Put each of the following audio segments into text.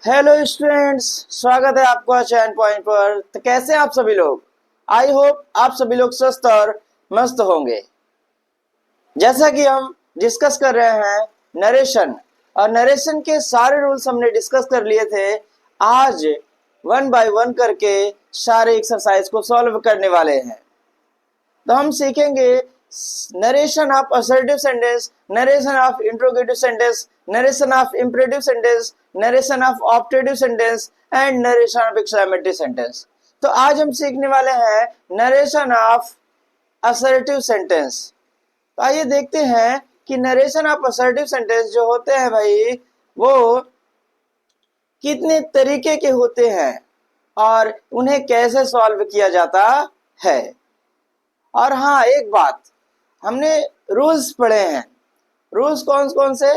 Hello students, स्वागत है आपका चैन पॉइंट पर। तो कैसे हैं आप सभी लोग? आई होप आप सभी लोग स्वस्थ और मस्त होंगे। जैसा कि हम डिस्कस कर रहे हैं नरेशन, और नरेशन के सारे रूल्स हमने डिस्कस कर लिए थे। आज वन बाय वन करके सारे एक्सरसाइज को सॉल्व करने वाले हैं। तो हम सीखेंगे narration of assertive sentence, narration of interrogative sentence, narration of imperative sentence, narration of optative sentence and narration of exclamatory sentence. तो आज हम सीखने वाले हैं नरेशन ऑफ असर्टिव सेंटेंस। तो आइए देखते हैं कि नरेशन ऑफ असर्टिव सेंटेंस जो होते हैं भाई, वो कितने तरीके के होते हैं और उन्हें कैसे सॉल्व किया जाता है। और हाँ, एक बात, हमने रूल्स पढ़े हैं। रूल्स कौन कौन से?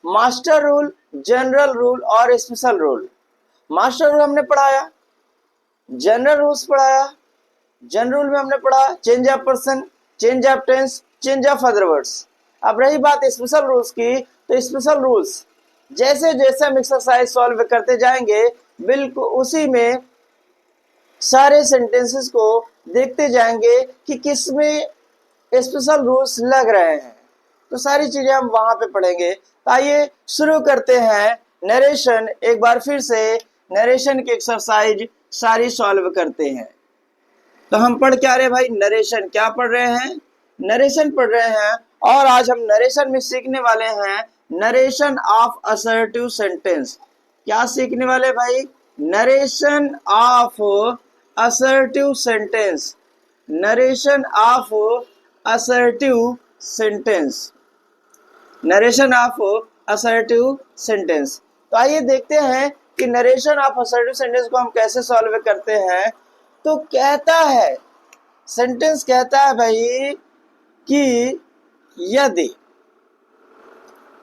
मास्टर रूल, जनरल रूल और स्पेशल रूल। मास्टर रूल हमने पढ़ाया, जनरल रूल्स पढ़ाया। जनरल रूल में हमने पढ़ा change of person, change of tense, change of other words. अब रही बात स्पेशल रूल्स की, तो स्पेशल रूल्स जैसे जैसे हम एक्सरसाइज सॉल्व करते जाएंगे, बिल्कुल उसी में सारे सेंटेंसेस को देखते जाएंगे कि किसमें स्पेशल रूल्स लग रहे हैं। तो सारी चीजें हम वहां पे पढ़ेंगे। तो आइए शुरू करते हैं नरेशन। एक बार फिर से नरेशन की एक्सरसाइज सारी सॉल्व करते हैं। तो हम पढ़ क्या रहे भाई? नरेशन। क्या पढ़ रहे हैं? नरेशन पढ़ रहे हैं। और आज हम नरेशन में सीखने वाले हैं नरेशन ऑफ असर्टिव सेंटेंस। क्या सीखने वाले भाई? Narration of assertive sentence, narration of assertive sentence, narration of assertive sentence. तो आइए देखते हैं कि नरेशन ऑफ असर्टिव सेंटेंस को हम कैसे सॉल्व करते हैं। तो कहता है, सेंटेंस कहता है भाई कि यदि,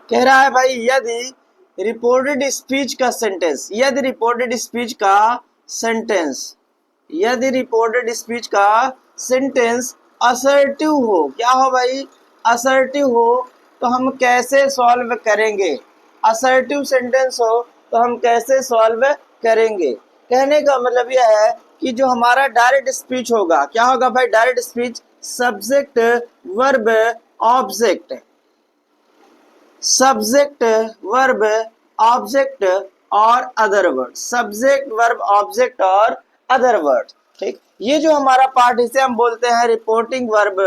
कह रहा है भाई यदि रिपोर्टेड स्पीच का सेंटेंस, यदि रिपोर्टेड स्पीच का सेंटेंस, यदि रिपोर्टेड स्पीच का सेंटेंस असर्टिव हो। क्या हो भाई? असर्टिव हो। तो हम कैसे सॉल्व करेंगे? असर्टिव सेंटेंस हो तो हम कैसे सॉल्व करेंगे? कहने का मतलब यह है कि जो हमारा डायरेक्ट स्पीच होगा, क्या होगा भाई? Direct speech subject verb object, subject verb object और other word, subject verb object और अदर वर्ड। ठीक, ये जो हमारा पार्ट, इसे हम बोलते हैं रिपोर्टिंग वर्ब,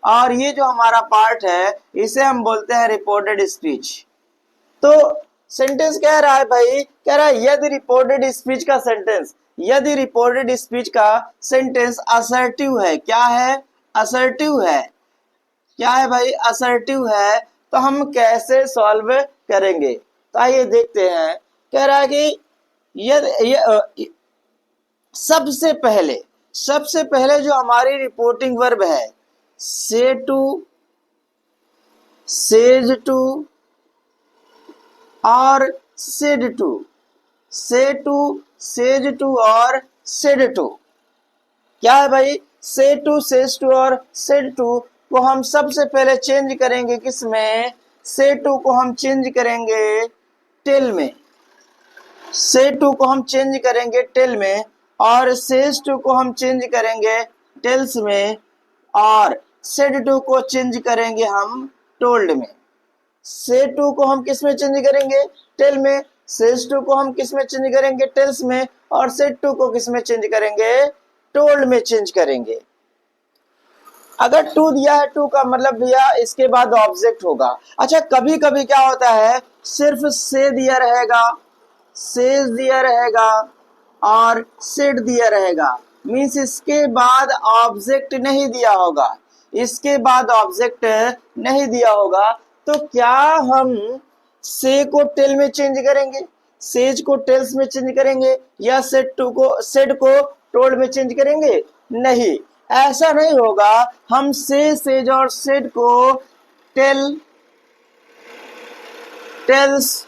और ये जो हमारा पार्ट है इसे हम बोलते हैं रिपोर्टेड स्पीच। तो सेंटेंस कह रहा है भाई, कह रहा है यदि रिपोर्टेड स्पीच का सेंटेंस, यदि रिपोर्टेड स्पीच का सेंटेंस असर्टिव है। क्या है? असर्टिव है। क्या है भाई? असर्टिव है। तो हम कैसे सॉल्व करेंगे? तो आइए देखते हैं। कह रहा है कि यदि सबसे पहले जो हमारी रिपोर्टिंग वर्ब है, से टू, सेज टू और सेड टू, से टू, सेज टू और सेड टू। क्या है भाई? से टू, सेज टू और सेड टू को हम सबसे पहले चेंज करेंगे किसमें? से टू को हम चेंज करेंगे टेल में, से टू को हम चेंज करेंगे टेल में, और सेज टू को हम चेंज करेंगे टेल्स में, और सेड टू को चेंज करेंगे हम टोल्ड में। से टू को हम किस में चेंज करेंगे? टेल में। सेज टू को हम किस में चेंज करेंगे? टेल्स में। और सेड टू को किस में चेंज करेंगे? टोल्ड में चेंज करेंगे। अगर टू दिया है, टू का मतलब दिया, इसके बाद ऑब्जेक्ट होगा। अच्छा, कभी कभी क्या होता है, सिर्फ से दिया रहेगा, सेज दिया रहेगा और सेड दिया रहेगा, मीन्स इसके बाद ऑब्जेक्ट नहीं दिया होगा, इसके बाद ऑब्जेक्ट नहीं दिया होगा। तो क्या हम से को टेल में चेंज करेंगे, सेज को टेल्स में चेंज करेंगे, या सेड को टोल्ड में चेंज करेंगे? नहीं, ऐसा नहीं होगा। हम से, सेज और सेड को टेल्स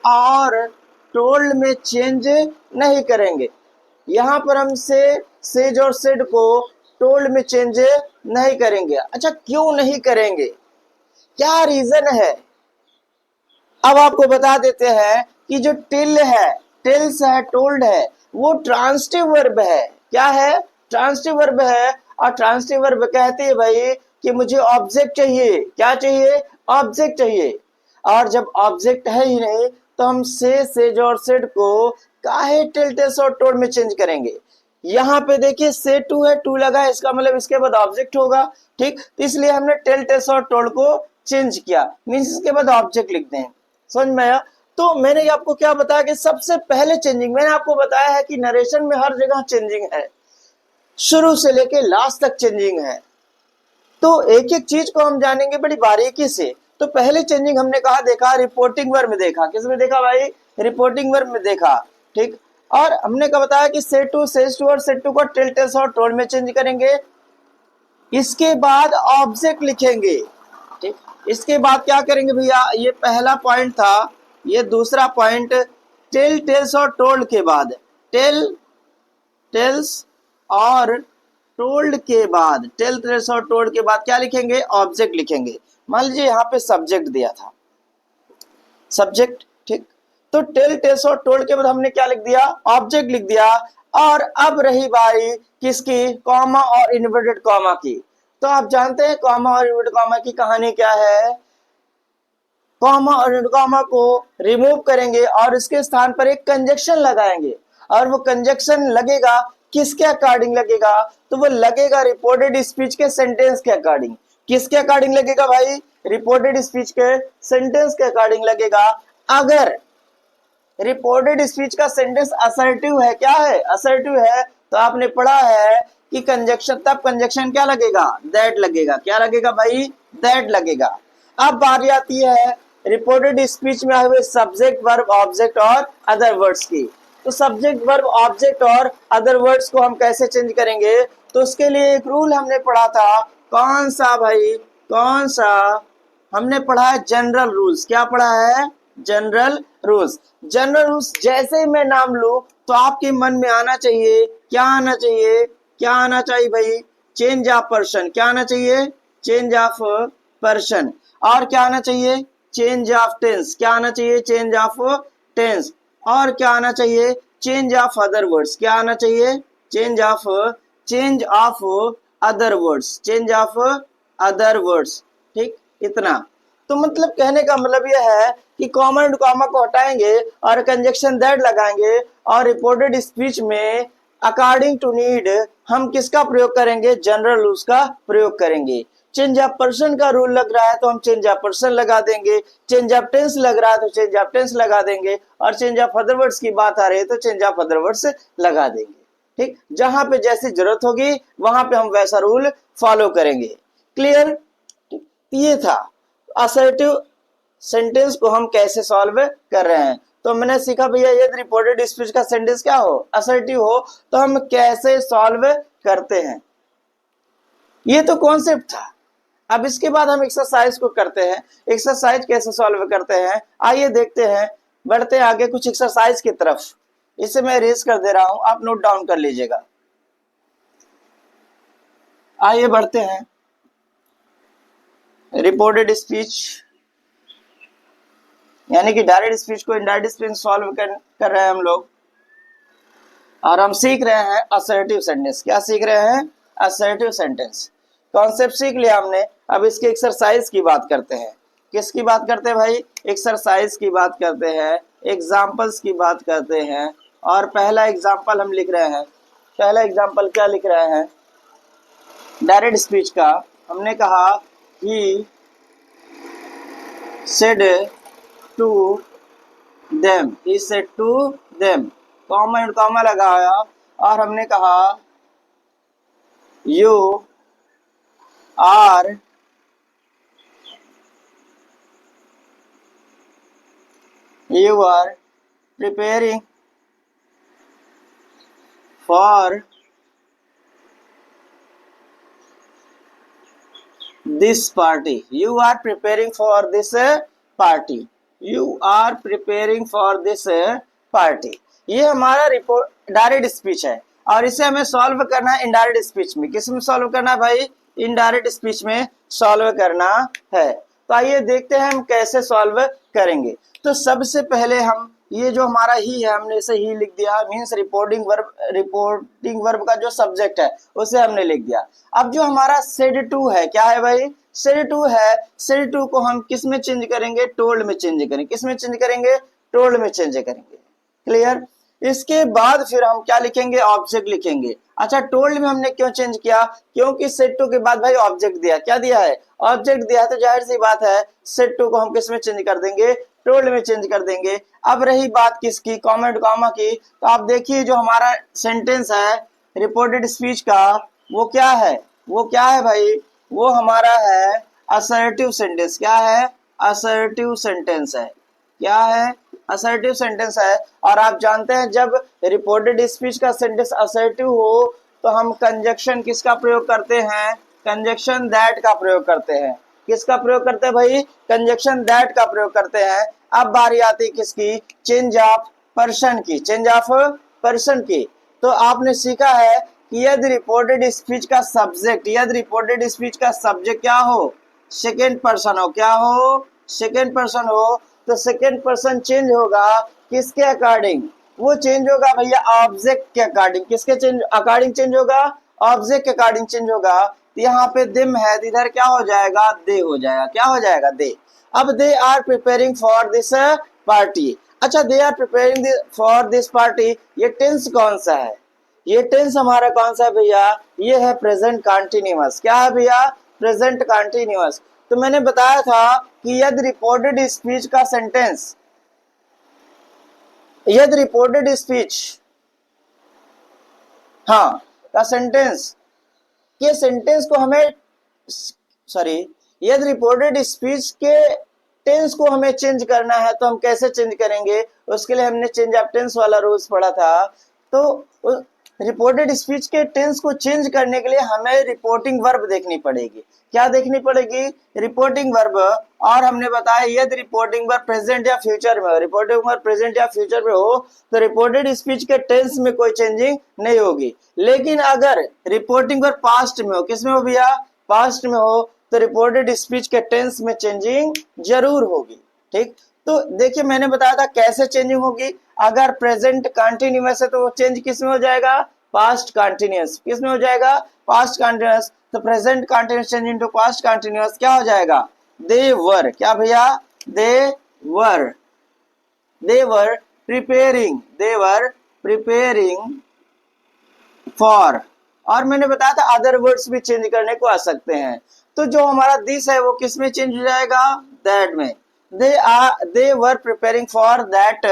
और टोल्ड में चेंज नहीं करेंगे। यहां पर हम से, सेज और सेड को टोल्ड में चेंज नहीं करेंगे। अच्छा, क्यों नहीं करेंगे? क्या रीजन है? अब आपको बता देते हैं कि जो टिल है, टेल्स है, टोल्ड है, वो ट्रांसिटिव वर्ब है। क्या है? ट्रांसिटिव वर्ब है। और ट्रांसिटिव वर्ब कहते हैं भाई कि मुझे ऑब्जेक्ट चाहिए। क्या चाहिए? ऑब्जेक्ट चाहिए। और जब ऑब्जेक्ट है ही नहीं तो हम से, सेज और सेड को काहे टिल, टेल्स और टोल्ड में चेंज करेंगे? यहाँ पे देखिए से टू है, टू लगा है, इसका मतलब इसके बाद ऑब्जेक्ट होगा। ठीक, तो इसलिए हमने टेल, टेल्स और टोल्ड को चेंज किया, मीन्स इसके बाद ऑब्जेक्ट लिखते हैं। समझ में आया? तो मैंने आपको क्या बताया कि सबसे पहले चेंजिंग, मैंने आपको बताया है कि नरेशन में हर जगह चेंजिंग है, शुरू से लेके लास्ट तक चेंजिंग है। तो एक एक चीज को हम जानेंगे बड़ी बारीकी से। तो पहले चेंजिंग हमने कहा देखा, रिपोर्टिंग वर्ब में देखा। किस में देखा भाई? रिपोर्टिंग वर्ब में देखा। ठीक, और हमने क्या बताया कि से टू, सेज टू और सेड टू को टिल, टेल्स और टोल्ड में चेंज करेंगे। इसके बाद ऑब्जेक्ट लिखेंगे। ठीक, इसके बाद क्या करेंगे भैया? ये पहला पॉइंट था, ये दूसरा पॉइंट, टिल, टेल्स और टोल्ड के बाद, टिल, टेल्स और टोल्ड के बाद, टेल, टेल्स और टोल्ड के बाद क्या लिखेंगे? ऑब्जेक्ट लिखेंगे। मान लीजिए यहाँ पे सब्जेक्ट दिया था, सब्जेक्ट। ठीक, तो टेल, टेल्स और टोल्ड के बाद हमने क्या लिख दिया? ऑब्जेक्ट लिख दिया। और अब रही बारी किसकी? कॉमा और इन्वर्टेड कॉमा की। तो आप जानते हैं कॉमा और इन्वर्टेड कॉमा की कहानी क्या है। कॉमा और इन्वर्टेड कॉमा को रिमूव करेंगे और इसके स्थान पर एक कंजक्शन लगाएंगे। और वो कंजक्शन लगेगा किसके अकॉर्डिंग लगेगा? तो वो लगेगा रिपोर्टेड स्पीच के सेंटेंस के अकॉर्डिंग। किसके अकॉर्डिंग लगेगा भाई? रिपोर्टेड स्पीच के सेंटेंस के अकॉर्डिंग लगेगा। अगर रिपोर्टेड स्पीच का सेंटेंस असर्टिव है, क्या है? असर्टिव है, तो आपने पढ़ा है कि कंजक्शन, तब कंजक्शन क्या लगेगा? दैट लगेगा। क्या लगेगा भाई? दैट लगेगा। अब बारी आती है रिपोर्टेड स्पीच में आए हुए सब्जेक्ट, वर्ब, ऑब्जेक्ट और अदर वर्ड्स की। तो सब्जेक्ट, वर्ब, ऑब्जेक्ट और अदर वर्ड्स को हम कैसे चेंज करेंगे? तो उसके लिए एक रूल हमने पढ़ा था। कौन सा भाई? कौन सा? हमने पढ़ा है जनरल रूल्स। क्या पढ़ा है? General rules. जनरल रूल्स जैसे ही मैं नाम लूं तो आपके मन में आना चाहिए, क्या आना चाहिए? क्या आना चाहिए भाई? Change of person. क्या आना चाहिए? Change of person. और क्या आना चाहिए? Change of tense. क्या आना चाहिए? Change of tense. और क्या आना चाहिए? Change of other words. क्या आना चाहिए? Change of other words. Change of other words. ठीक, इतना। तो मतलब कहने का मतलब यह है कि कॉमा एंड कॉमा को हटाएंगे और कंजक्शन दैट लगाएंगे और रिपोर्टेड स्पीच में अकॉर्डिंग टू नीड हम किसका प्रयोग करेंगे? जनरल रूल्स का प्रयोग करेंगे। चेंज ऑफ पर्सन का रूल लग रहा है तो हम चेंज ऑफ पर्सन लगा देंगे। चेंज ऑफ टेंस लग रहा है तो चेंज ऑफ टेंस लगा देंगे। और चेंज ऑफ अदर वर्ड्स की बात आ रही है तो चेंज ऑफ अदर वर्ड्स लगा देंगे। ठीक, जहां पे जैसी जरूरत होगी वहां पे हम वैसा रूल फॉलो करेंगे। क्लियर? ये था असर्टिव सेंटेंस को हम कैसे सॉल्व कर रहे हैं। तो मैंने सीखा भैया यदि रिपोर्टेड स्पीच का सेंटेंस क्या हो? असर्टिव हो, तो हम कैसे सॉल्व करते हैं। ये तो कॉन्सेप्ट था। अब इसके बाद हम एक्सरसाइज को करते हैं। एक्सरसाइज कैसे सॉल्व करते हैं आइए देखते हैं। बढ़ते आगे कुछ एक्सरसाइज की तरफ। इसे मैं रेज कर दे रहा हूं, आप नोट डाउन कर लीजिएगा। आइए बढ़ते हैं। रिपोर्टेड स्पीच यानी कि डायरेक्ट स्पीच को इनडायरेक्ट स्पीच सॉल्व कर रहे हैं हम लोग। और हम सीख रहे हैं असर्टिव सेंटेंस। क्या सीख रहे हैं? Assertive sentence. कॉन्सेप्ट सीख लिया हमने। अब इसके एक्सरसाइज की बात करते हैं। किसकी बात करते हैं भाई? एक्सरसाइज की बात करते हैं, एग्जाम्पल्स की बात करते हैं। और पहला एग्जाम्पल हम लिख रहे हैं। पहला एग्जाम्पल क्या लिख रहे हैं? डायरेक्ट स्पीच का। हमने कहा he said to them, he said to them, comma and comma लगाया और हमने कहा you are preparing for this party. You are preparing for this party. You are preparing for this party. ये हमारा report direct speech है और इसे हमें सॉल्व करना है इनडायरेक्ट स्पीच में। किस में सॉल्व करना है भाई? इनडायरेक्ट स्पीच में सॉल्व करना है। तो आइए देखते हैं हम कैसे सॉल्व करेंगे। तो सबसे पहले हम ये जो हमारा ही है हमने इसे ही लिख दिया, मीन्स रिपोर्टिंग वर्ब का जो सब्जेक्ट है उसे हमने लिख दिया। अब जो हमारा सेड टू है, क्या है भाई, सेड टू है। सेड टू को हम किस में चेंज करेंगे, टोल्ड में चेंज करेंगे। किस में चेंज करेंगे, टोल्ड में चेंज करेंगे। क्लियर। इसके बाद फिर हम क्या लिखेंगे, ऑब्जेक्ट लिखेंगे। अच्छा, टोल्ड में हमने क्यों चेंज किया, क्योंकि सेट टू के बाद भाई ऑब्जेक्ट दिया, क्या दिया है, ऑब्जेक्ट दिया है, तो जाहिर सी बात है सेट टू को हम किस में चेंज कर देंगे, टोल्ड में चेंज कर देंगे। अब रही बात किसकी, कॉमेंट कॉमा की, तो आप देखिए जो हमारा सेंटेंस है रिपोर्टेड स्पीच का, वो क्या है, वो क्या है भाई, वो हमारा है असर्टिव सेंटेंस। क्या है, असर्टिव सेंटेंस है। क्या है, असर्टिव सेंटेंस है। और आप जानते हैं जब रिपोर्टेड स्पीच का सेंटेंस असर्टिव हो तो हम कंजक्शन किसका प्रयोग करते हैं, कंजक्शन दैट का प्रयोग करते हैं। किसका प्रयोग करते हैं भाई, कंजक्शन दैट का प्रयोग करते हैं। अब बारी आती किसकी, चेंज ऑफ पर्सन की, चेंज ऑफ पर्सन की। तो आपने सीखा है कि यदि रिपोर्टेड स्पीच का सब्जेक्ट, यदि रिपोर्टेड स्पीच का सब्जेक्ट क्या हो, सेकेंड पर्सन हो, क्या हो, सेकेंड पर्सन हो, तो सेकेंड पर्सन चेंज होगा किसके अकॉर्डिंग, वो चेंज होगा भैया ऑब्जेक्ट के अकॉर्डिंग। किसके चेंज अकॉर्डिंग चेंज होगा, ऑब्जेक्ट के अकॉर्डिंग चेंज होगा। तो यहाँ पे दिम है, इधर क्या हो जाएगा, दे हो जाएगा। क्या हो जाएगा, दे। अब they are preparing for this party. अच्छा, they are preparing for this party, ये टेंस कौन सा है, ये टेंस हमारा कौन सा है भैया, ये है प्रेजेंट कंटिन्यूअस। क्या है भैया, प्रेजेंट कंटिन्यूअस। तो मैंने बताया था कि यदि रिपोर्टेड स्पीच का सेंटेंस, यदि रिपोर्टेड स्पीच, हाँ, का सेंटेंस के सेंटेंस को हमें, सॉरी, यदि रिपोर्टेड स्पीच के टेंस को हमें चेंज करना है तो हम कैसे चेंज करेंगे, उसके लिए हमने चेंज ऑफ टेंस वाला रूल्स पढ़ा था। तो रिपोर्टेड स्पीच के टेंस को चेंज करने के लिए हमें रिपोर्टिंग वर्ब देखनी पड़ेगी। क्या देखनी पड़ेगी, रिपोर्टिंग वर्ब। और हमने बताया यदि रिपोर्टिंग वर्ब प्रेजेंट या फ्यूचर में हो, रिपोर्टिंग वर्ब प्रेजेंट या फ्यूचर में हो तो रिपोर्टेड स्पीच के टेंस में कोई चेंजिंग नहीं होगी। लेकिन अगर रिपोर्टिंग वर्ब पास्ट में हो, किस में हो भैया, पास्ट में हो, तो रिपोर्टेड स्पीच के टेंस में चेंजिंग जरूर होगी। ठीक, तो देखिए मैंने बताया था कैसे चेंजिंग होगी। अगर प्रेजेंट कंटिन्यूअस है तो वो चेंज किस में हो जाएगा, पास्ट कंटिन्यूअस। किस में हो जाएगा, पास्ट कंटिन्यूअस। तो present continuous change into past continuous क्या हो जाएगा, दे वर। क्या भैया, they were, they were preparing, they were preparing for. और मैंने बताया था अदर वर्ड्स भी चेंज करने को आ सकते हैं। तो जो हमारा दिस है वो किस में चेंज हो जाएगा, दैट में। They were preparing for that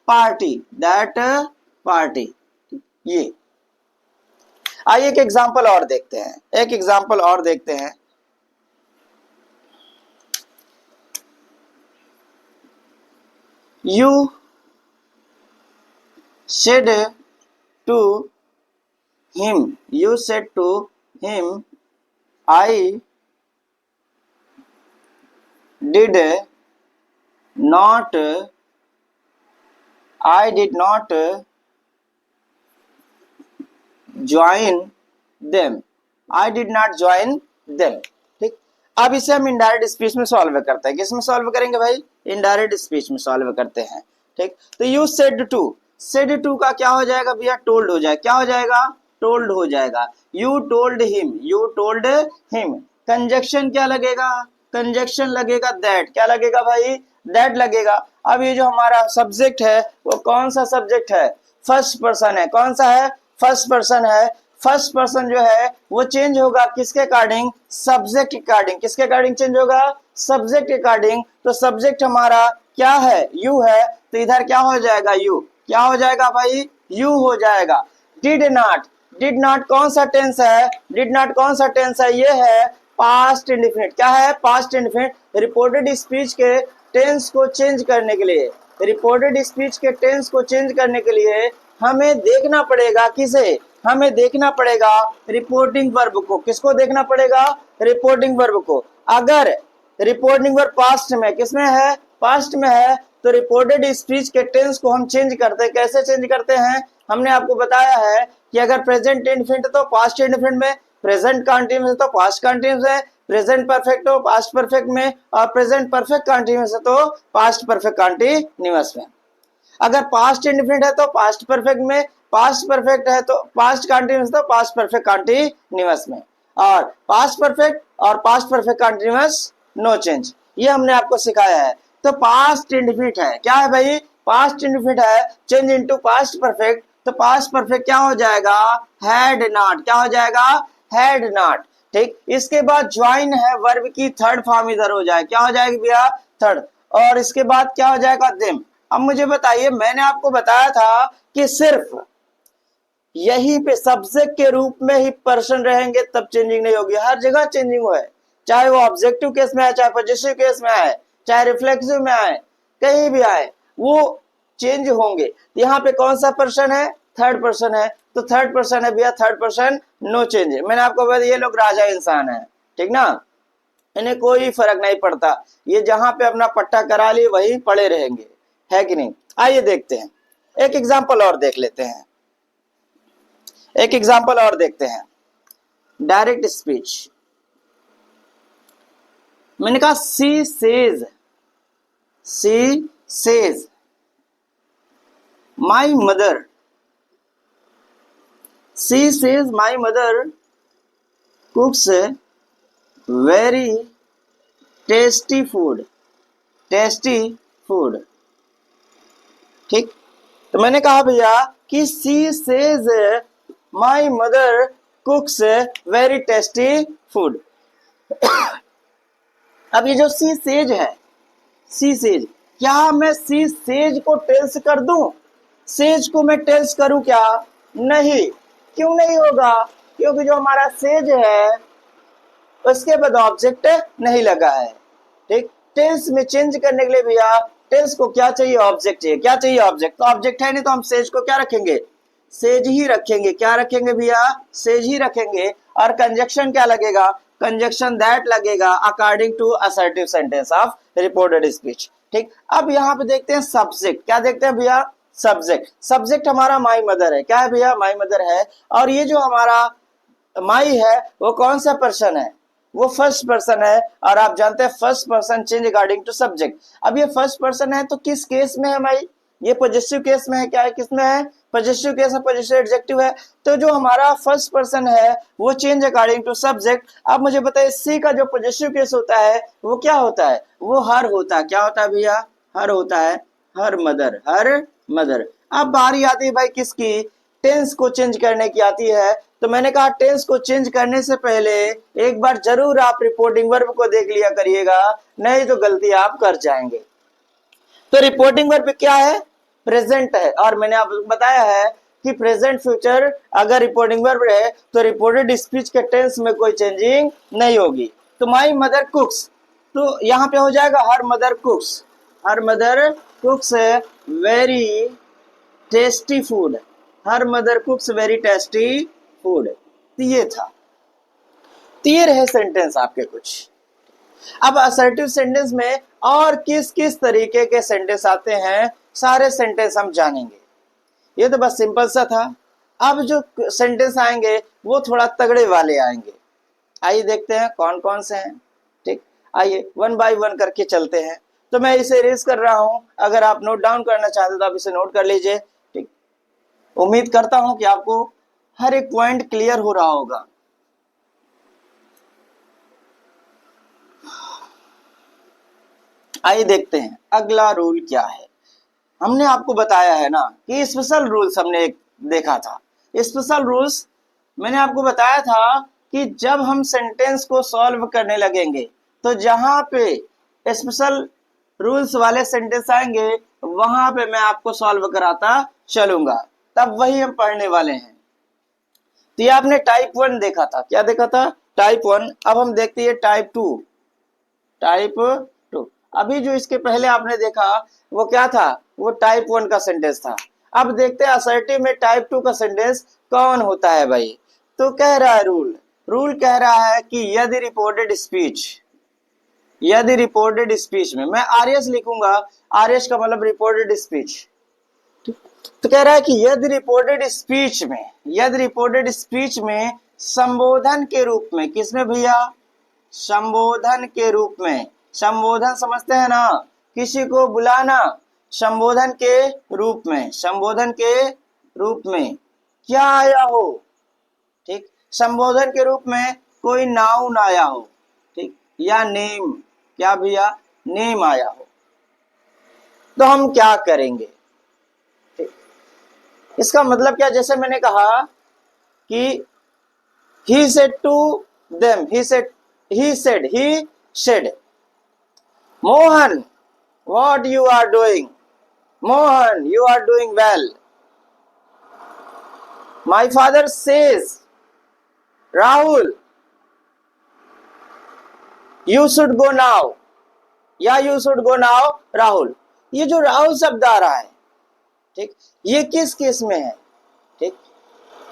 party, that party. ये आइए एक एग्जांपल और देखते हैं, एक एग्जांपल और देखते हैं। You said to him, you said to him, I did not join them, I did not join them। ठीक, अब इसे हम इनडायरेक्ट स्पीच में सॉल्व करते हैं। किस में सॉल्व करेंगे भाई, इनडायरेक्ट स्पीच में सॉल्व करते हैं। ठीक, तो you said to, said to का क्या हो जाएगा भैया, टोल्ड हो जाएगा। क्या हो जाएगा, टोल्ड हो जाएगा। You told him, you told him. Conjunction क्या लगेगा, कंजक्शन लगेगा दैट। क्या लगेगा भाई, दैट लगेगा। अब ये जो हमारा सब्जेक्ट है वो कौन सा सब्जेक्ट है, फर्स्ट पर्सन है। कौन सा है, फर्स्ट पर्सन है। फर्स्ट पर्सन जो है वो चेंज होगा किसके अकॉर्डिंग, सब्जेक्ट के अकॉर्डिंग। किसके अकॉर्डिंग चेंज होगा, सब्जेक्ट के अकॉर्डिंग। तो सब्जेक्ट हमारा क्या है, यू है, तो इधर क्या हो जाएगा, यू। क्या हो जाएगा भाई, यू हो जाएगा। डिड नॉट, डिड नॉट कौन सा टेंस है, डिड नॉट कौन सा टेंस है, ये है पास्ट इंडेफिनिट। क्या है, पास्ट इंडेफिनिट। रिपोर्टेड स्पीच के टेंस को चेंज करने के लिए, रिपोर्टेड स्पीच के टेंस को चेंज करने के लिए हमें देखना पड़ेगा किसे, हमें देखना पड़ेगा रिपोर्टिंग वर्ब को। किसको देखना पड़ेगा, रिपोर्टिंग वर्ब को। अगर रिपोर्टिंग वर्ब पास्ट में, किसमें है, पास्ट में है, तो रिपोर्टेड स्पीच के टेंस को हम चेंज करते हैं। कैसे चेंज करते हैं, हमने आपको बताया है कि अगर प्रेजेंट इंडेफिनिट तो पास्ट इंडेफिनिट में, प्रेजेंट कंटीन्यूअस तो पास्ट कंटीन्यूअस है, प्रेजेंट परफेक्ट हो पास्ट परफेक्ट में, और प्रेजेंट परफेक्ट कंटीन्यूअस है तो पास्ट परफेक्ट कंटीन्यूअस में। अगर पास्ट इंडेफिनिट है तो पास्ट परफेक्ट में, पास्ट परफेक्ट है तो पास्ट कंटिन्यूअस, तो पास्ट परफेक्ट कंटिन्यूअस में, और पास्ट परफेक्ट और past perfect continuous no change, ये हमने आपको सिखाया है। तो पास्ट इंडेफिनिट है, क्या है भाई, पास्ट इंडेफिनिट है, चेंज इनटू पास्ट परफेक्ट, तो पास्ट परफेक्ट क्या हो जाएगा, हैड नॉट, क्या हो जाएगा, हैड नॉट। ठीक, इसके बाद ज्वाइन है वर्ब की थर्ड फॉर्म इधर हो जाए, क्या हो जाएगी भैया, थर्ड, और इसके बाद क्या हो जाएगा, देम। अब मुझे बताइए, मैंने आपको बताया था कि सिर्फ यहीं पे सब्जेक्ट के रूप में ही पर्सन रहेंगे तब चेंजिंग नहीं होगी, हर जगह चेंजिंग है, चाहे वो ऑब्जेक्टिव केस में आए, चाहे पॉजिटिव केस में आए, चाहे रिफ्लेक्सिव में आए, कहीं भी आए वो चेंज होंगे। यहाँ पे कौन सा पर्सन है, थर्ड पर्सन है, तो थर्ड पर्सन है भैया, थर्ड पर्सन नो चेंज। मैंने आपको बताया ये लोग राजा इंसान है, ठीक ना, इन्हें कोई फर्क नहीं पड़ता, ये जहां पे अपना पट्टा करा लिए वहीं पड़े रहेंगे, है कि नहीं। आइए देखते हैं, एक एग्जाम्पल और देख लेते हैं, एक एग्जाम्पल और देखते हैं, डायरेक्ट स्पीच। मैंने कहा she says, she says my mother, she says my mother कुक्स very tasty food, tasty food. ठीक, तो मैंने कहा भैया कि she says my mother कुक्स very tasty food. अब ये जो सी सेज है, सी सेज, क्या मैं सी सेज को टेल्स कर दूं, सेज को मैं टेल्स करूं क्या, नहीं, क्यों नहीं होगा, क्योंकि जो हमारा सेज है उसके बाद ऑब्जेक्ट नहीं लगा है। ठीक, टेल्स में चेंज करने के लिए भैया टेल्स को क्या चाहिए, ऑब्जेक्ट चाहिए, क्या चाहिए, ऑब्जेक्ट, तो ऑब्जेक्ट है नहीं तो हम सेज को क्या रखेंगे, सेज ही रखेंगे, क्या रखेंगे भैया, सेज ही रखेंगे, और कंजक्शन क्या लगेगा, कंजक्शन दैट लगेगा according to assertive sentence of reported speech. ठीक, अब यहाँ पे देखते हैं सब्जेक्ट, क्या देखते हैं भैया, सब्जेक्ट, सब्जेक्ट हमारा माई मदर है, क्या है भैया, माई मदर है, और ये जो हमारा माई है वो कौन सा पर्सन है, वो फर्स्ट पर्सन है, और आप जानते हैं first person change according to subject. अब ये फर्स्ट पर्सन है तो किस केस में है माई, ये पॉजिटिव केस में है, क्या है, किसमें है, पॉजिटिव केस है, पॉजिटिव एडजेक्टिव है, तो जो हमारा फर्स्ट पर्सन है वो चेंज अकॉर्डिंग टू सब्जेक्ट। अब मुझे बताइए सी का जो पॉजिटिव केस होता है वो क्या होता है, वो हर होता है, क्या होता है भैया, हर होता है, हर मदर, हर मदर। अब बारी आती है भाई किसकी, टेंस को चेंज करने की आती है, तो मैंने कहा टेंस को चेंज करने से पहले एक बार जरूर आप रिपोर्टिंग वर्ब को देख लिया करिएगा, नहीं तो गलती आप कर जाएंगे। तो रिपोर्टिंग वर्ब क्या है, प्रेजेंट है, और मैंने आपको बताया है कि प्रेजेंट फ्यूचर अगर रिपोर्टिंग वर्ब है तो रिपोर्टेड स्पीच के टेंस में कोई चेंजिंग नहीं होगी। तो माई मदर कुक्स, तो यहाँ पे हो जाएगा her mother कुक्स, her mother कुक्स very tasty food, her mother कुक्स very tasty food. तो ये था, तो ये रहे सेंटेंस आपके कुछ। अब असर्टिव सेंटेंस में और किस किस तरीके के सेंटेंस आते हैं सारे सेंटेंस हम जानेंगे, ये तो बस सिंपल सा था। अब जो सेंटेंस आएंगे वो थोड़ा तगड़े वाले आएंगे, आइए देखते हैं कौन कौन से हैं। ठीक, आइए वन बाय वन करके चलते हैं। तो मैं इसे रेज कर रहा हूं, अगर आप नोट डाउन करना चाहते तो आप इसे नोट कर लीजिए। ठीक, उम्मीद करता हूं कि आपको हर एक पॉइंट क्लियर हो रहा होगा। आइए देखते हैं अगला रूल क्या है। हमने आपको बताया है ना कि स्पेशल रूल्स हमने देखा था, स्पेशल रूल्स मैंने आपको बताया था कि जब हम सेंटेंस को सॉल्व करने लगेंगे तो जहां पे स्पेशल रूल्स वाले सेंटेंस आएंगे वहां पे मैं आपको सॉल्व कराता चलूंगा, तब वही हम पढ़ने वाले हैं। तो ये आपने टाइप 1 देखा था, क्या देखा था, टाइप 1। अब हम देखते हैं टाइप 2, टाइप 2। अभी जो इसके पहले आपने देखा वो क्या था, वो टाइप 1 का सेंटेंस था। अब देखते हैं असर्टिव में टाइप 2 का सेंटेंस कौन होता है भाई। तो कह रहा है रूल, रूल कह रहा है कि यदि रिपोर्टेड स्पीच, यदि रिपोर्टेड स्पीच में, मैं आरएस लिखूंगा, आरएस का मतलब रिपोर्टेड स्पीच। तो कह रहा है कि यदि रिपोर्टेड स्पीच में, यदि रिपोर्टेड स्पीच में संबोधन के रूप में, किसमें भैया, संबोधन के रूप में, संबोधन समझते हैं ना, किसी को बुलाना, संबोधन के रूप में, संबोधन के रूप में क्या आया हो, ठीक, संबोधन के रूप में कोई नाउन आया हो, ठीक, या नेम, क्या भैया, नेम आया हो, तो हम क्या करेंगे, ठीक। इसका मतलब क्या, जैसे मैंने कहा कि he said to them, he said, Mohan, what you are doing? Mohan, you are doing well. My father says, Rahul, you should go now. या you should go now, Rahul. ये जो राहुल शब्द आ रहा है, ठीक, ये किस केस में है, ठीक,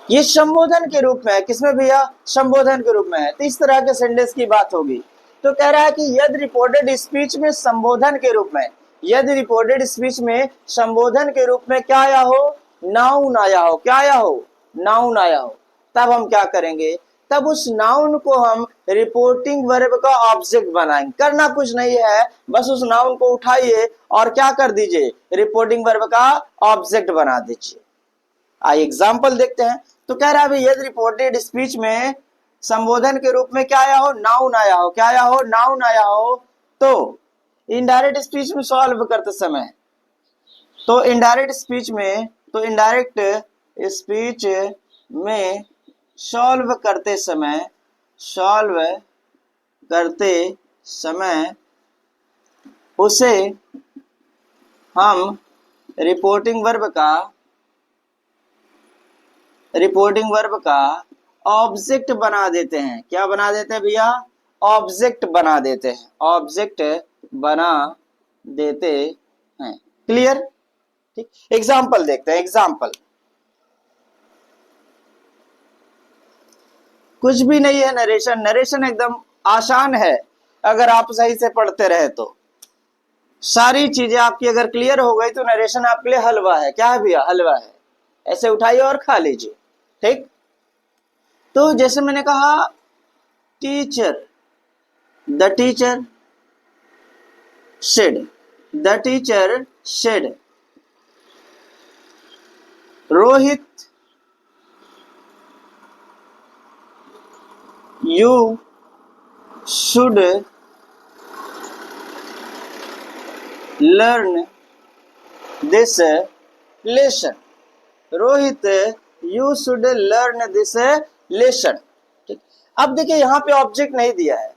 ये संबोधन के रूप में है। किसमें भैया, संबोधन के रूप में है। तो इस तरह के सेंटेंस की बात होगी। तो कह रहा है कि यदि रिपोर्टेड स्पीच में संबोधन के रूप में, यदि रिपोर्टेड स्पीच में संबोधन के रूप में क्या आया हो, नाउन आया हो, क्या आया हो, नाउन आया हो, तब हम क्या करेंगे, तब उस नाउन को हम रिपोर्टिंग वर्ब का ऑब्जेक्ट बनाएंगे। करना कुछ नहीं है, बस उस नाउन को उठाइए और क्या कर दीजिए, रिपोर्टिंग वर्ब का ऑब्जेक्ट बना दीजिए। आइए एग्जाम्पल देखते हैं। तो कह रहा है यदि रिपोर्टेड स्पीच में संबोधन के रूप में क्या आया हो, नाउन आया हो, क्या आया हो, नाउन आया हो, तो इनडायरेक्ट स्पीच में सॉल्व करते समय, तो इनडायरेक्ट स्पीच में, तो इनडायरेक्ट स्पीच में सॉल्व करते समय, सॉल्व करते समय उसे हम रिपोर्टिंग वर्ब का ऑब्जेक्ट बना देते हैं। क्या बना देते हैं भैया, ऑब्जेक्ट बना देते हैं, ऑब्जेक्ट बना देते हैं। क्लियर, ठीक। एग्जाम्पल देखते हैं। एग्जाम्पल कुछ भी नहीं है, नरेशन, नरेशन एकदम आसान है अगर आप सही से पढ़ते रहे तो। सारी चीजें आपकी अगर क्लियर हो गई तो नरेशन आपके लिए हलवा है। क्या है भैया, हलवा है। ऐसे उठाइए और खा लीजिए, ठीक। तो जैसे मैंने कहा teacher, the teacher said, the teacher said, Rohit you should learn this lesson. Rohit, you should learn this lesson, ठीक। अब देखिए यहाँ पे ऑब्जेक्ट नहीं दिया है,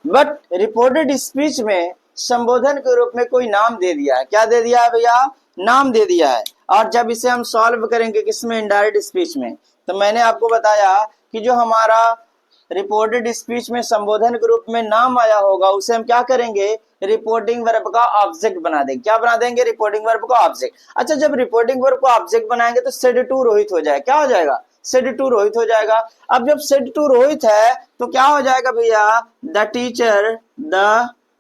बट रिपोर्टेड स्पीच में संबोधन के रूप में कोई नाम दे दिया है। क्या दे दिया है भैया, नाम दे दिया है। और जब इसे हम सॉल्व करेंगे किसमें, इनडायरेक्ट स्पीच में, तो मैंने आपको बताया कि जो हमारा रिपोर्टेड स्पीच में संबोधन के रूप में नाम आया होगा उसे हम क्या करेंगे, रिपोर्टिंग वर्ब का ऑब्जेक्ट बना देंगे। क्या बना देंगे, रिपोर्टिंग वर्ब का ऑब्जेक्ट। अच्छा, जब रिपोर्टिंग वर्ब को ऑब्जेक्ट बनाएंगे तो सेड टू रोहित हो जाएगा। क्या हो जाएगा, सेड टू रोहित हो जाएगा। अब जब सेड टू रोहित है तो क्या हो जाएगा भैया, द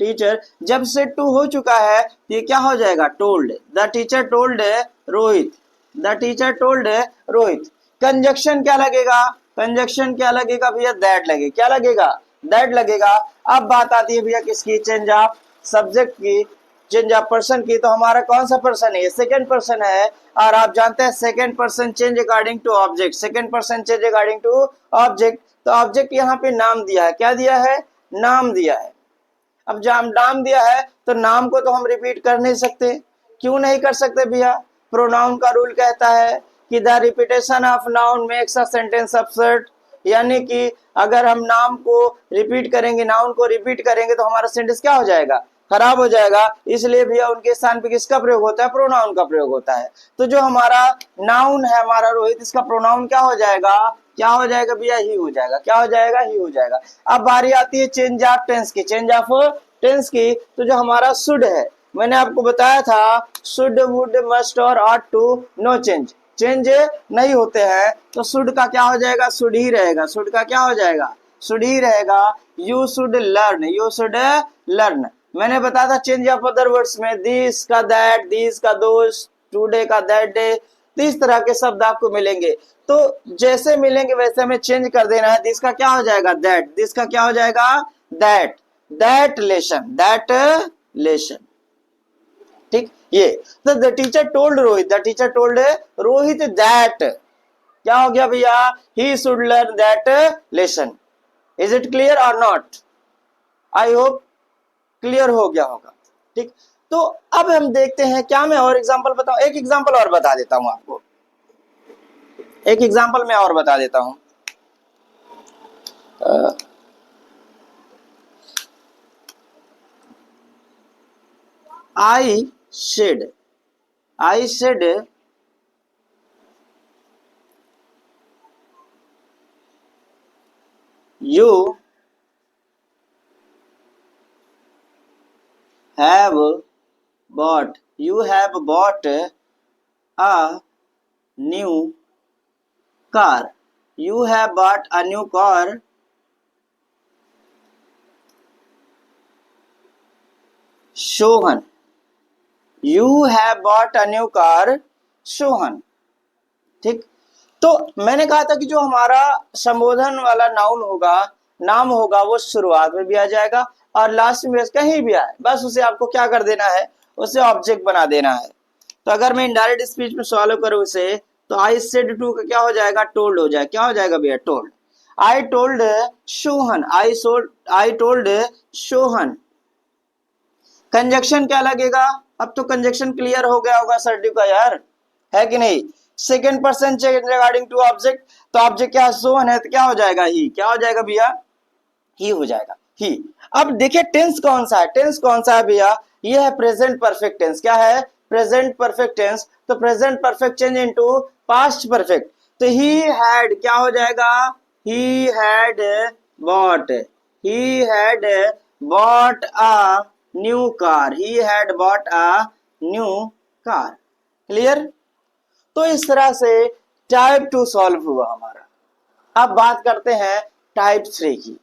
टीचर। जब सेड टू हो चुका है तो ये क्या हो जाएगा, told, the teacher told Rohit, the teacher told Rohit. Conjunction क्या लगेगा, कंजक्शन क्या लगेगा भैया, दैट लगेगा। क्या लगेगा, दैट लगेगा। अब बात आती है भैया किसकी, चेंज ऑफ सब्जेक्ट की, चेंज ऑफ पर्सन की। तो हमारा कौन सा पर्सन है, सेकंड पर्सन है। और आप जानते हैं second person change according to object, second person change according to object. तो ऑब्जेक्ट यहाँ पे नाम दिया है। क्या दिया है, नाम दिया है। अब जब नाम दिया है तो नाम को तो हम रिपीट कर नहीं सकते। क्यों नहीं कर सकते भैया, प्रोनाउन का रूल कहता है कि the repetition of noun makes a sentence absurd, यानी कि अगर हम नाम को रिपीट करेंगे, नाउन को रिपीट करेंगे तो हमारा सेंटेंस क्या हो जाएगा, खराब हो जाएगा। इसलिए भैया उनके स्थान पे किसका प्रयोग होता है, प्रोनाउन का प्रयोग होता है। तो जो हमारा नाउन है हमारा रोहित, इसका प्रोनाउन क्या हो जाएगा, क्या हो जाएगा भैया, ही हो जाएगा। क्या हो जाएगा, ही हो जाएगा। अब बारी आती है चेंज ऑफ टेंस की, चेंज ऑफ टेंस की। तो जो हमारा शुड है, मैंने आपको बताया था शुड, वुड, मस्ट और ought to, no change, change नहीं होते हैं। तो शुड का क्या हो जाएगा, शुड ही रहेगा। शुड का क्या हो जाएगा, शुड ही रहेगा। You should learn, you should learn. मैंने बताया था चेंज ऑफ अदर वर्ड्स में दिस का दैट, दिस का दोस, टुडे का दैट डे, इस तरह के शब्द आपको मिलेंगे। तो जैसे मिलेंगे वैसे हमें चेंज कर देना है। दिस का क्या हो जाएगा, दैट, दिस का क्या हो जाएगा, that, that lesson, that lesson. ठीक, ये तो the teacher told Rohit, the teacher told Rohit that, क्या हो गया भैया, he should learn that lesson. Is it clear और नॉट? आई होप क्लियर हो गया होगा। ठीक, तो अब हम देखते हैं, क्या मैं और एग्जांपल बताऊं? एक एग्जांपल और बता देता हूं आपको, एक एग्जांपल मैं और बता देता हूं। I said, I said you have bought, you have bought a new car, you have bought a new car, Shohan, you have bought a new car, Shohan। ठीक, तो मैंने कहा था कि जो हमारा संबोधन वाला नाउन होगा, नाम होगा, वो शुरुआत में भी आ जाएगा और लास्ट में कहीं भी आए, बस उसे आपको क्या कर देना है, उसे ऑब्जेक्ट बना देना है। तो अगर मैं इनडायरेक्ट स्पीच में सॉल्व करूं उसे, तो आई सेड टू का क्या हो जाएगा, टोल्ड हो जाएगा। क्या हो जाएगा भैया, told. I told Sohan, I told Sohan. Conjunction क्या लगेगा, अब तो कंजक्शन क्लियर हो गया होगा सर्टिव का यार, है कि नहीं? Second person change regarding to object, तो ऑब्जेक्ट क्या सोहन है, तो क्या हो जाएगा, ही। क्या हो जाएगा भैया, ही हो जाएगा, ही। अब देखिए टेंस कौन सा है, टेंस कौन सा है भैया, ये है प्रेजेंट परफेक्ट टेंस। क्या है, प्रेजेंट परफेक्ट टेंस। तो present perfect change into past perfect, तो ही हैड क्या हो जाएगा, he had bought, he had bought a new car, he had bought a new car. Clear? तो इस तरह से टाइप 2 सॉल्व हुआ हमारा। अब बात करते हैं टाइप 3 की।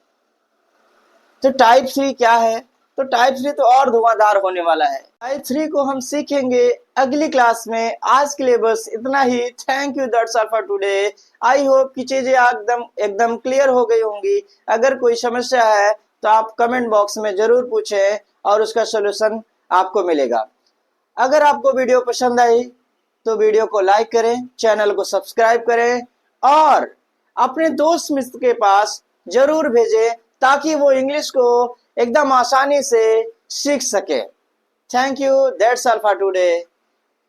तो टाइप 3 क्या है, तो टाइप 3 तो और धुआंधार होने वाला है। टाइप 3 को हम सीखेंगे अगली क्लास में। आज के लिए बस इतना ही। Thank you, that's all for today. I hope कि चीजें एकदम एकदम क्लियर हो गई होंगी। अगर कोई समस्या है तो आप कमेंट बॉक्स में जरूर पूछें और उसका सोल्यूशन आपको मिलेगा। अगर आपको वीडियो पसंद आई तो वीडियो को लाइक करें, चैनल को सब्सक्राइब करें और अपने दोस्त मित्र के पास जरूर भेजें ताकि वो इंग्लिश को एकदम आसानी से सीख सके। Thank you, that's all for today.